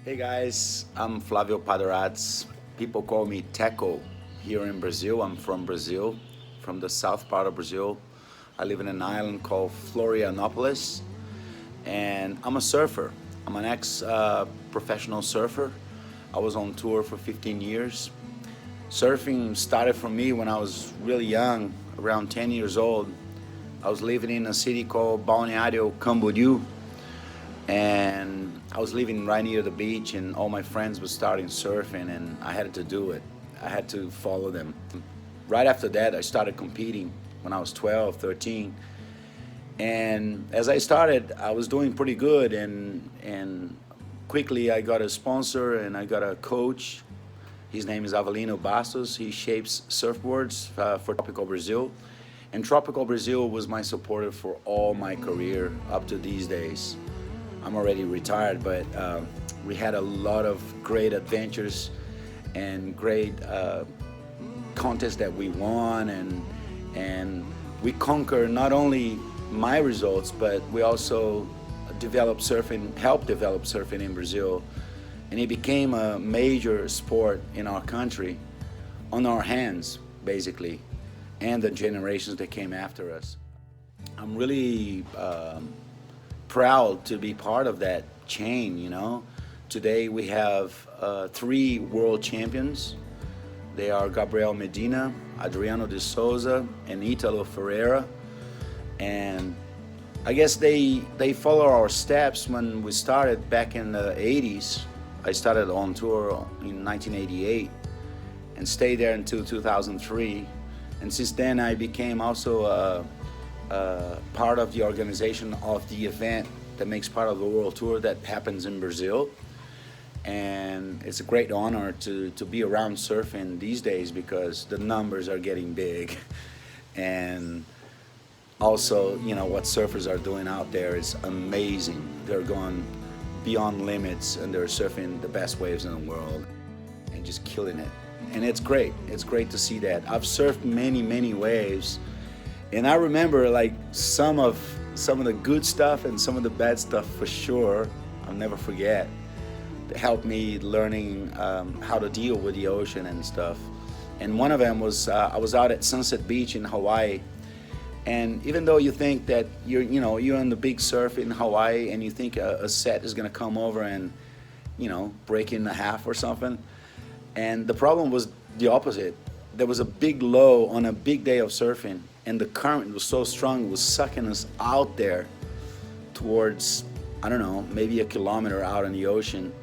Hey guys, I'm Flavio Podhoretz. People call me Teco here in Brazil. I'm from Brazil, from the south part of Brazil. I live in an island called Florianopolis, and I'm a surfer. I'm an ex-professional surfer. I was on tour for 15 years. Surfing started for me when I was really young, around 10 years old. I was living in a city called Balneário Camboriú, and I was living right near the beach, and all my friends were starting surfing, and I had to do it. I had to follow them. Right after that, I started competing when I was 12, 13. And as I started, I was doing pretty good, and quickly I got a sponsor and I got a coach. His name is Avelino Bastos. He shapes surfboards for Tropical Brazil. And Tropical Brazil was my supporter for all my career up to these days. I'm already retired, but we had a lot of great adventures and great contests that we won, and we conquered not only my results, but we also helped develop surfing in Brazil, and it became a major sport in our country, on our hands, basically, and the generations that came after us. I'm really proud to be part of that chain, you know. Today we have 3 world champions. They are Gabriel Medina, Adriano de Souza, and Italo Ferreira. And I guess they follow our steps. When we started back in the 80s, I started on tour in 1988 and stayed there until 2003. And since then I became also part of the organization of the event that makes part of the world tour that happens in Brazil. And it's a great honor to be around surfing these days because the numbers are getting big. And also, you know, what surfers are doing out there is amazing. They're going beyond limits and they're surfing the best waves in the world and just killing it. And it's great. It's great to see that. I've surfed many waves. And I remember like some of the good stuff and some of the bad stuff for sure. I'll never forget. That helped me learning how to deal with the ocean and stuff. And one of them was I was out at Sunset Beach in Hawaii. And even though you think that you're on the big surf in Hawaii and you think a set is gonna come over and break in half or something, and the problem was the opposite. There was a big low on a big day of surfing, and the current was so strong it was sucking us out there towards, I don't know, maybe a kilometer out in the ocean.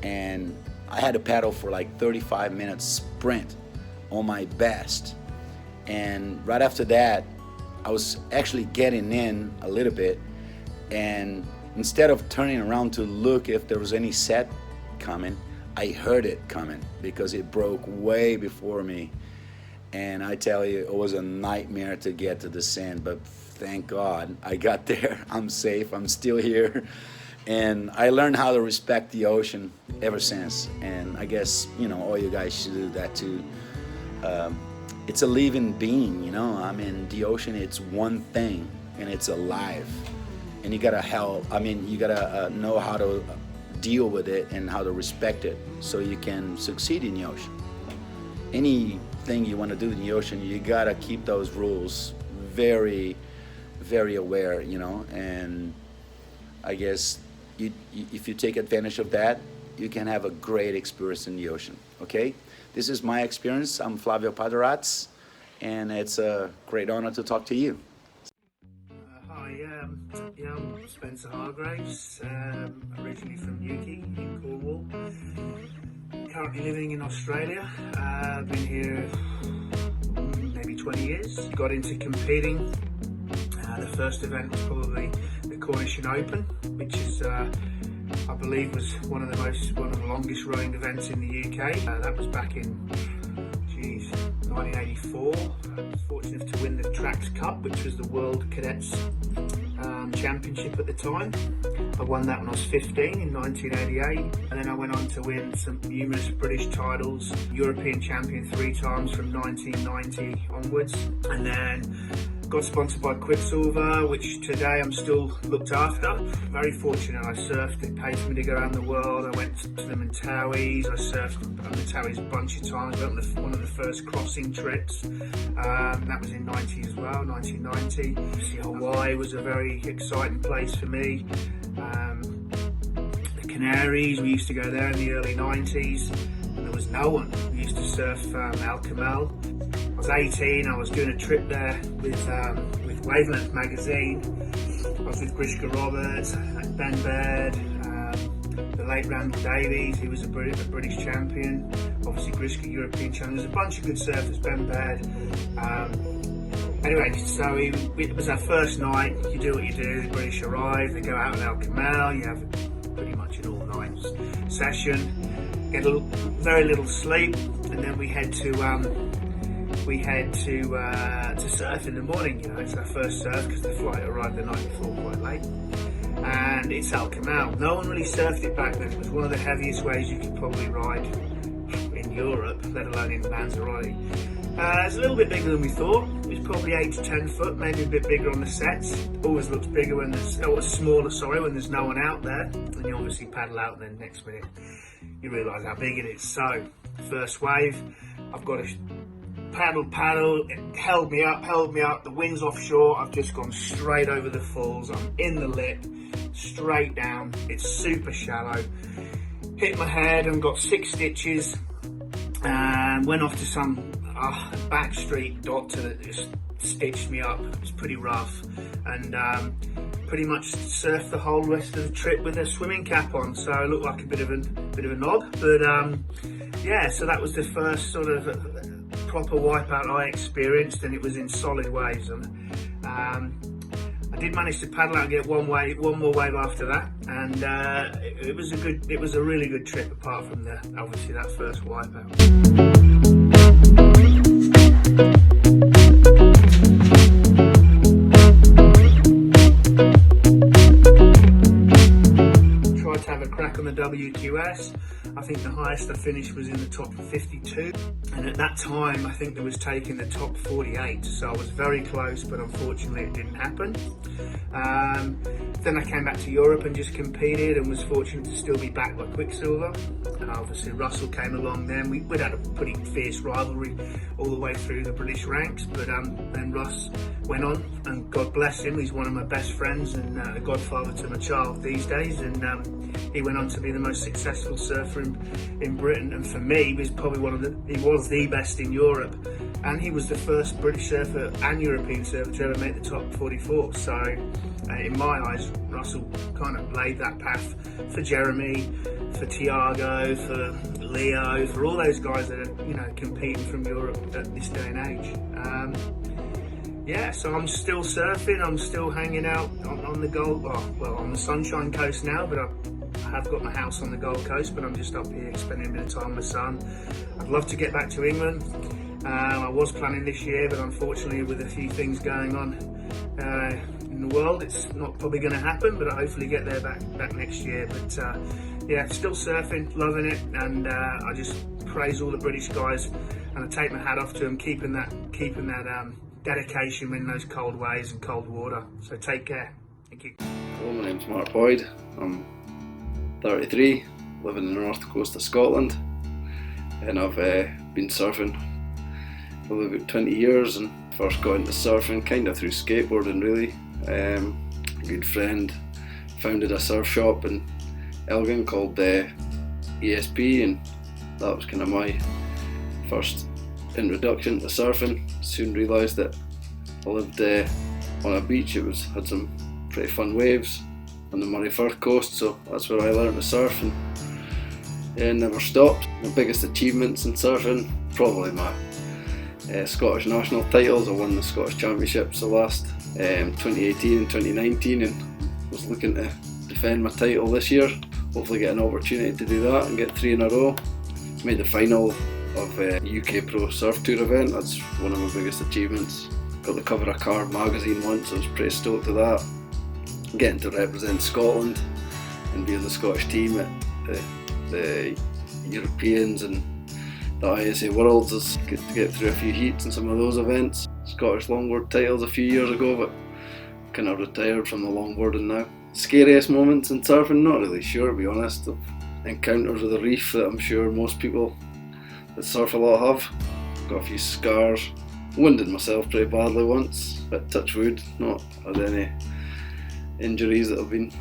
And I had to paddle for like 35 minutes sprint on my best. And right after that, I was actually getting in a little bit, and instead of turning around to look if there was any set coming, I heard it coming because it broke way before me. And I tell you, it was a nightmare to get to the sand, but thank God I got there. I'm safe, I'm still here. And I learned how to respect the ocean ever since. And I guess, all you guys should do that too. It's a living being, I mean, the ocean, it's one thing and it's alive. And you gotta know how to deal with it and how to respect it so you can succeed in the ocean. Anything you want to do in the ocean, you gotta keep those rules very, very aware, and I guess if you take advantage of that, you can have a great experience in the ocean, okay? This is my experience. I'm Flavio Podhoretz, and it's a great honor to talk to you. Hi, I'm Spencer Hargreaves, originally from Newquay in Cornwall. Currently living in Australia. I've been here maybe 20 years. Got into competing. The first event was probably the Cornish Open, which is, I believe, was one of the longest rowing events in the UK. That was back in 1984. I was fortunate to win the Trax Cup, which was the World Cadets Championship at the time. I won that when I was 15 in 1988, and then I went on to win some numerous British titles, European champion 3 times from 1990 onwards, and then got sponsored by Quicksilver, which today I'm still looked after. Very fortunate. I surfed, they paid for me to go around the world. I went to the Mentawais, I surfed on the Mentawais a bunch of times. I went on one of the first crossing trips. That was in 90 as well, 1990. Hawaii was a very exciting place for me. The Canaries, we used to go there in the early 90s. And there was no one. We used to surf El Camel. I was 18, I was doing a trip there with Wavelength magazine. I was with Grishka Roberts and Ben Baird, the late Randall Davies, he was a British champion. Obviously Grishka, European champion. There's a bunch of good surfers, Ben Baird. Anyway, so it was our first night. You do what you do, the British arrive, they go out on El Camel, you have pretty much an all-night session, get very little sleep, and then we head to surf in the morning. You know, it's our first surf because the flight arrived the night before quite late. And it's El Camel. No one really surfed it back then. It was one of the heaviest waves you could probably ride in Europe, let alone in Lanzarote. It's a little bit bigger than we thought. It was probably 8 to 10 foot, maybe a bit bigger on the sets. Always looks bigger when smaller, sorry, when there's no one out there. And you obviously paddle out and then next minute you realise how big it is. So, first wave, I've got to paddle, it held me up, the wind's offshore, I've just gone straight over the falls, I'm in the lip, straight down, it's super shallow, hit my head and got 6 stitches, and went off to some back street doctor that just stitched me up. It was pretty rough, and pretty much surfed the whole rest of the trip with a swimming cap on, so I looked like a bit of a knob, but yeah, so that was the first sort of proper wipeout I experienced, and it was in solid waves. And I did manage to paddle out and get one more wave after that, and it was a really good trip, apart from obviously that first wipeout. Tried to have a crack on the WQS. I think the highest I finished was in the top 52, and at that time I think there was taking the top 48, so I was very close, but unfortunately it didn't happen. Then I came back to Europe and just competed, and was fortunate to still be backed by Quicksilver, and obviously Russell came along then. We'd had a pretty fierce rivalry all the way through the British ranks, but then Russ went on, and God bless him, he's one of my best friends and a godfather to my child these days, and he went on to be the most successful surfer in Britain, and for me he was the best in Europe, and he was the first British surfer and European surfer to ever make the top 44. So in my eyes, Russell kind of laid that path for Jeremy, for Tiago, for Leo, for all those guys that are competing from Europe at this day and age. Yeah, so I'm still surfing, I'm still hanging out on the on the Sunshine Coast now, but I have got my house on the Gold Coast, but I'm just up here spending a bit of time with my son. I'd love to get back to England. I was planning this year, but unfortunately with a few things going on in the world, it's not probably going to happen, but I'll hopefully get there back next year. But yeah, still surfing, loving it, and I just praise all the British guys, and I take my hat off to them, keeping that dedication in those cold waves and cold water. So take care. Thank you. Hello, my name's Mark Boyd. I'm 33, living in the north coast of Scotland, and I've been surfing for about 20 years, and first got into surfing kind of through skateboarding really. A good friend founded a surf shop in Elgin called ESP, and that was kind of my first introduction to surfing. Soon realised that I lived on a beach. It had some pretty fun waves on the Moray Firth coast, so that's where I learned to surf, and never stopped. My biggest achievements in surfing, probably my Scottish national titles. I won the Scottish Championships the last 2018 and 2019, and was looking to defend my title this year. Hopefully get an opportunity to do that and get 3 in a row. Made the final of UK Pro Surf Tour event. That's one of my biggest achievements. Got the cover of Car magazine once, I was pretty stoked with that. Getting to represent Scotland and be on the Scottish team at the Europeans and the ISA Worlds is good to get through a few heats in some of those events. It's Scottish longboard titles a few years ago, but kind of retired from the longboarding now. Scariest moments in surfing? Not really sure, to be honest. Of encounters with the reef that I'm sure most people that surf a lot have. Got a few scars. Winded myself pretty badly once, but touch wood, not had any injuries that have been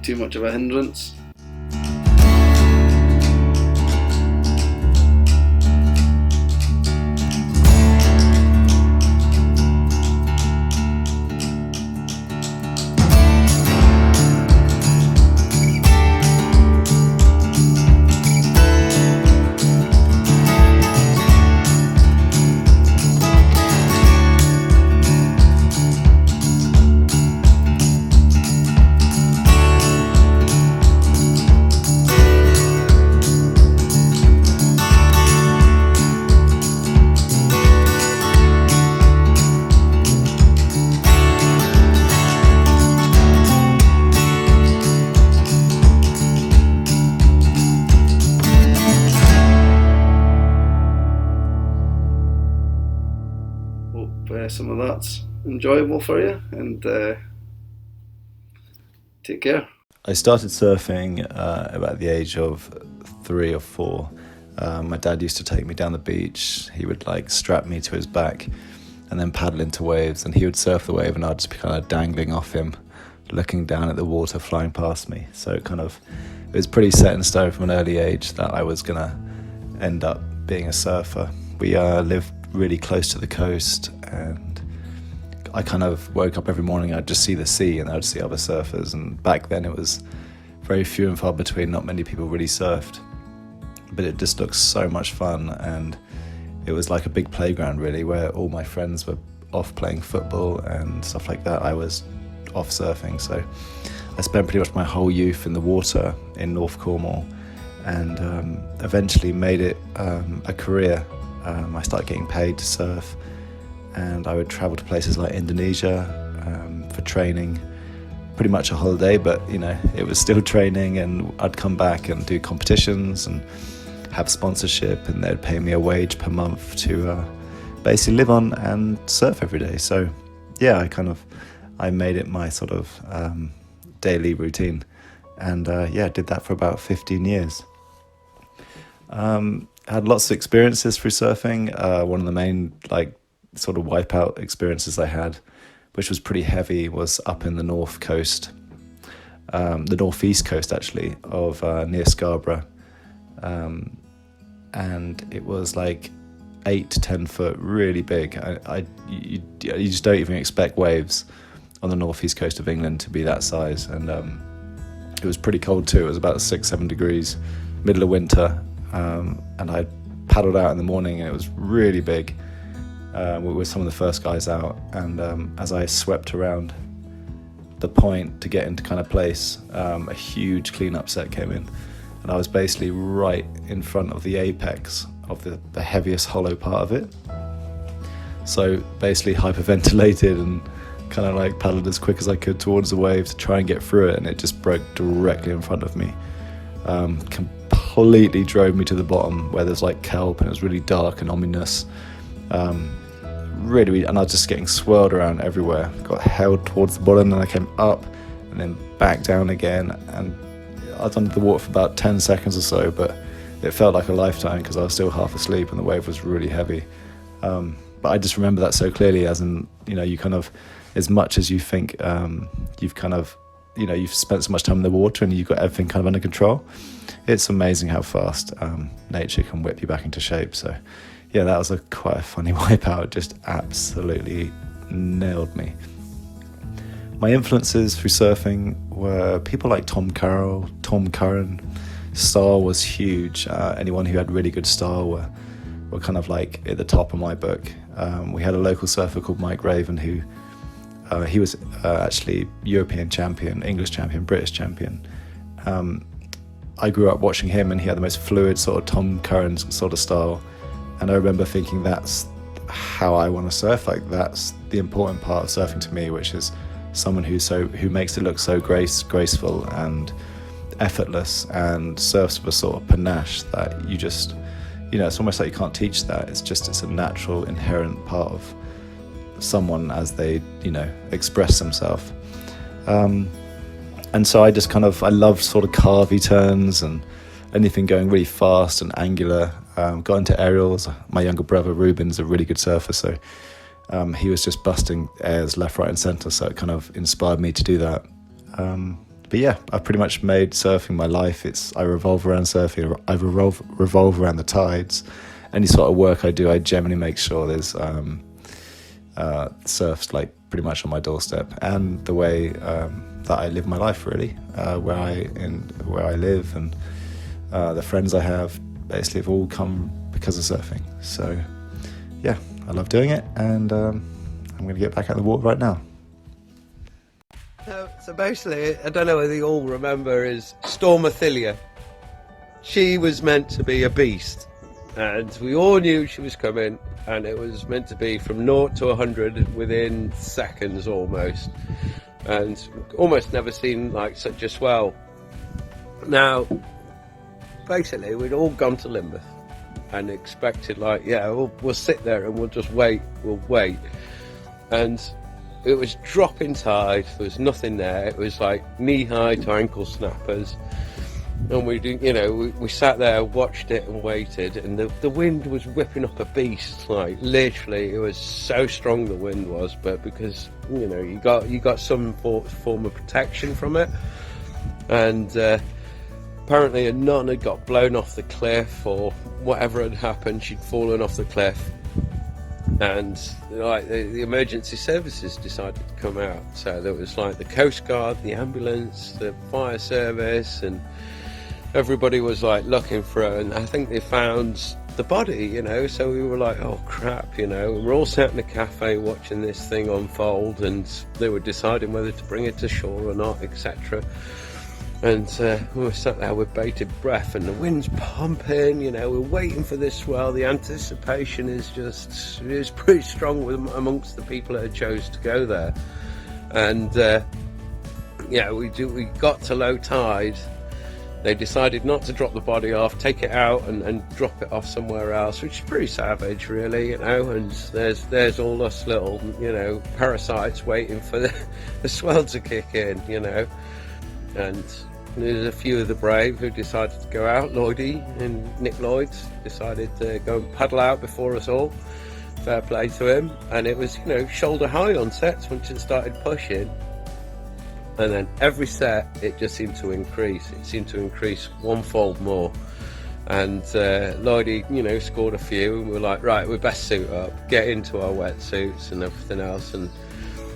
too much of a hindrance. Some of that's enjoyable for you, and take care. I started surfing about the age of 3 or 4. My dad used to take me down the beach. He would like strap me to his back and then paddle into waves, and he would surf the wave and I'd just be kind of dangling off him, looking down at the water flying past me. So it was pretty set in stone from an early age that I was gonna end up being a surfer. We lived really close to the coast, and I kind of woke up every morning, I'd just see the sea and I'd see other surfers, and back then it was very few and far between, not many people really surfed, but it just looked so much fun, and it was like a big playground really, where all my friends were off playing football and stuff like that. I was off surfing, so I spent pretty much my whole youth in the water in North Cornwall, and eventually made it a career. I started getting paid to surf, and I would travel to places like Indonesia for training, pretty much a holiday, but you know, it was still training, and I'd come back and do competitions and have sponsorship, and they'd pay me a wage per month to basically live on and surf every day. So yeah, I made it my sort of daily routine, and did that for about 15 years. I had lots of experiences through surfing. One of the main sort of wipeout experiences I had, which was pretty heavy, was up in the north coast, the northeast coast actually, of near Scarborough, and it was like 8 to 10 foot, really big. You just don't even expect waves on the northeast coast of England to be that size, and it was pretty cold too. It was about 6-7 degrees, middle of winter, and I paddled out in the morning, and it was really big. We were some of the first guys out, and as I swept around the point to get into kind of place, a huge cleanup set came in, and I was basically right in front of the apex of the heaviest hollow part of it. So basically hyperventilated and kind of like paddled as quick as I could towards the wave to try and get through it, and it just broke directly in front of me. Completely drove me to the bottom where there's like kelp, and it was really dark and ominous. And I was just getting swirled around everywhere. Got held towards the bottom, and I came up and then back down again, and I was under the water for about 10 seconds or so, but it felt like a lifetime because I was still half asleep and the wave was really heavy. But I just remember that so clearly, as in, you know, you kind of, as much as you think you've kind of, you know, you've spent so much time in the water and you've got everything kind of under control, it's amazing how fast nature can whip you back into shape. So yeah, that was quite a funny wipeout. It just absolutely nailed me. My influences through surfing were people like Tom Carroll, Tom Curran. Style was huge. Anyone who had really good style were kind of like at the top of my book. We had a local surfer called Mike Raven who he was actually European champion, English champion, British champion. I grew up watching him, and he had the most fluid sort of Tom Curran sort of style. And I remember thinking, that's how I want to surf. Like, that's the important part of surfing to me, which is someone who makes it look so graceful and effortless, and surfs with a sort of panache that you just, you know, it's almost like you can't teach that. It's a natural, inherent part of someone as they, express themselves. And so I just I love sort of carvy turns and anything going really fast and angular. Got into aerials. My younger brother Ruben's a really good surfer, so he was just busting airs left, right and centre, so it kind of inspired me to do that. But yeah, I've pretty much made surfing my life. I revolve around surfing. I revolve around the tides. Any sort of work I do, I generally make sure there's surf's like pretty much on my doorstep, and the way that I live my life, really, where I live and the friends I have basically have all come because of surfing. So yeah, I love doing it, and I'm going to get back out of the water right now. So basically, I don't know whether you all remember, is Storm Athilia. She was meant to be a beast, and we all knew she was coming, and it was meant to be from 0 to 100 within seconds almost, and almost never seen like such a swell. Now, basically, we'd all gone to Lynmouth and expected, like, yeah, we'll sit there and we'll just wait, and it was dropping tide, there was nothing there, it was like knee-high to ankle snappers, and we sat there, watched it and waited, and the wind was whipping up a beast, like literally it was so strong the wind was, but because you got some form of protection from it, and apparently a nun had got blown off the cliff, or whatever had happened, she'd fallen off the cliff, and like the emergency services decided to come out. So there was like the Coast Guard, the ambulance, the fire service, and everybody was like looking for her, and I think they found the body, so we were like, oh crap, we're all sat in a cafe watching this thing unfold, and they were deciding whether to bring it to shore or not, etc. And we were sat there with bated breath, and the wind's pumping, we're waiting for this swell. The anticipation is pretty strong amongst the people that had chose to go there. And we got to low tide. They decided not to drop the body off, take it out and drop it off somewhere else, which is pretty savage, really, and there's all us little, parasites waiting for the swell to kick in, and there's a few of the brave who decided to go out. Lloydie and Nick Lloyd decided to go and paddle out before us all. Fair play to him. And it was, shoulder high on sets once it started pushing. And then every set, it just seemed to increase. It seemed to increase one-fold more. And Lloydie, scored a few, and we were like, right, we best suit up, get into our wetsuits and everything else, and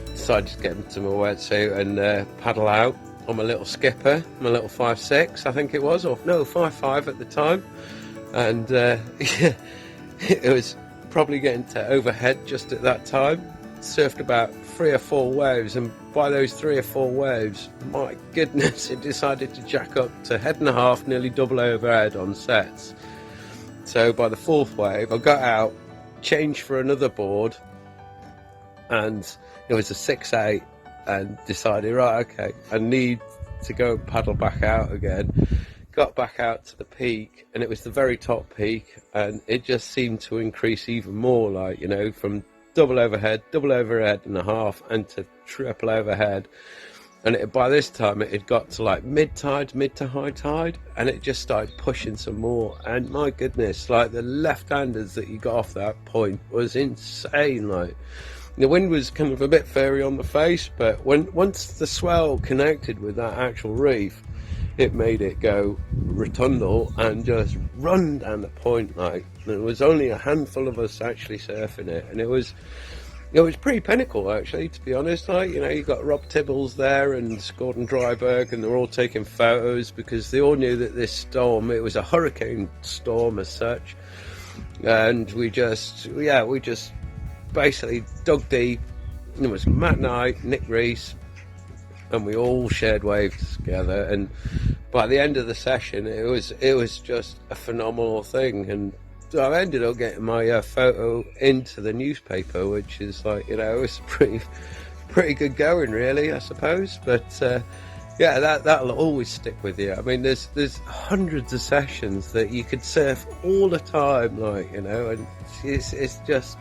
decided to get into my wetsuit and paddle out on my little skipper, my little 5.6, I think it was, or no, 5.5 at the time. And it was probably getting to overhead just at that time. Surfed about 3 or 4 waves, and by those 3 or 4 waves, my goodness, it decided to jack up to 1.5, nearly double overhead on sets. So by the 4th wave, I got out, changed for another board, and it was a 6.8, and decided, right, okay, I need to go and paddle back out again. Got back out to the peak, and it was the very top peak, and it just seemed to increase even more, like, from double overhead and a half, and to triple overhead. And by this time it had got to like mid to high tide, and it just started pushing some more. And my goodness, like the left-handers that you got off that point was insane. Like the wind was kind of a bit fairy on the face, but once the swell connected with that actual reef, it made it go rotundal and just run down the point. Like there was only a handful of us actually surfing it, and it was pretty pinnacle, actually, to be honest. Like, you got Rob Tibbles there and Gordon Dryberg, and they're all taking photos because they all knew that this storm, it was a hurricane storm as such. And we just basically dug deep. It was Matt Knight, Nick Reese, and we all shared waves together. And by the end of the session, it was just a phenomenal thing. And I ended up getting my photo into the newspaper, which is like, it's pretty good going, really, I suppose. But that'll always stick with you. I mean, there's hundreds of sessions that you could surf all the time, like, and it's just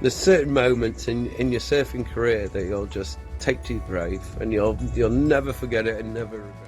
There's certain moments in your surfing career that you'll just take to your grave, and you'll never forget it and never regret it.